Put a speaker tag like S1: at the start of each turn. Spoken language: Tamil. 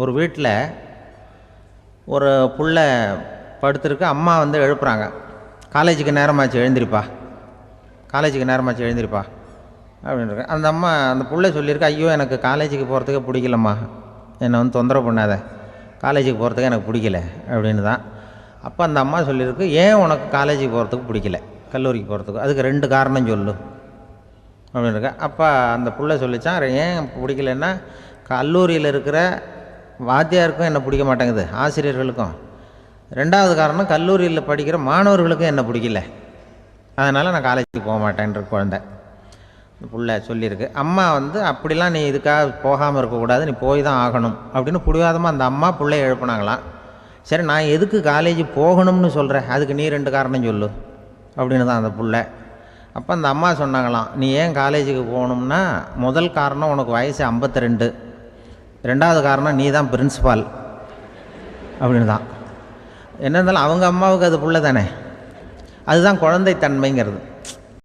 S1: ஒரு வீட்டில் ஒரு புள்ள படுத்துருக்கு. அம்மா வந்து எழுப்புறாங்க, காலேஜுக்கு நேரமாச்சு எழுந்திரிப்பா, காலேஜுக்கு நேரமாச்சு எழுந்திரிப்பா அப்படின்ட்டு. அந்த அம்மா அந்த புள்ளை சொல்லியிருக்கு, ஐயோ எனக்கு காலேஜுக்கு போகிறதுக்கே பிடிக்கலம்மா, என்னை வந்து தொந்தரவு பண்ணாத, காலேஜுக்கு போகிறதுக்கு எனக்கு பிடிக்கல அப்படின்னு தான். அப்போ அந்த அம்மா சொல்லியிருக்கு, ஏன் உனக்கு காலேஜுக்கு போகிறதுக்கு பிடிக்கல, கல்லூரிக்கு போகிறதுக்கு, அதுக்கு 2 காரணம் சொல்லு அப்படின்னுருக்க. அப்போ அந்த புள்ளை சொல்லிச்சான், ஏன் பிடிக்கலன்னா கல்லூரியில் இருக்கிற வாத்தியாருக்கும் என்ன பிடிக்க மாட்டேங்குது, ஆசிரியர்களுக்கும். 2வது காரணம், கல்லூரியில் படிக்கிற மாணவர்களுக்கும் என்ன பிடிக்கல, அதனால் நான் காலேஜுக்கு போக மாட்டேன்ற குழந்தை இந்த புள்ள சொல்லியிருக்கு. அம்மா வந்து அப்படிலாம் நீ இதுக்காக போகாமல் இருக்கக்கூடாது, நீ போய் தான் ஆகணும் அப்படின்னு பிடிவாதமாக அந்த அம்மா பிள்ளைய எழுப்புனாங்களாம். சரி, நான் எதுக்கு காலேஜ் போகணும்னு சொல்கிறேன், அதுக்கு நீ 2 காரணம் சொல்லு அப்படின்னு தான் அந்த புள்ள. அப்போ அந்த அம்மா சொன்னாங்களாம், நீ ஏன் காலேஜுக்கு போகணும்னா, முதல் காரணம் உனக்கு வயசு 52, 2வது காரணம் நீ தான் பிரின்சிபால் அப்படின்னு தான். என்ன இருந்தாலும் அவங்க அம்மாவுக்கு அது புள்ள தானே, அதுதான் குழந்தைத்தன்மைங்கிறது.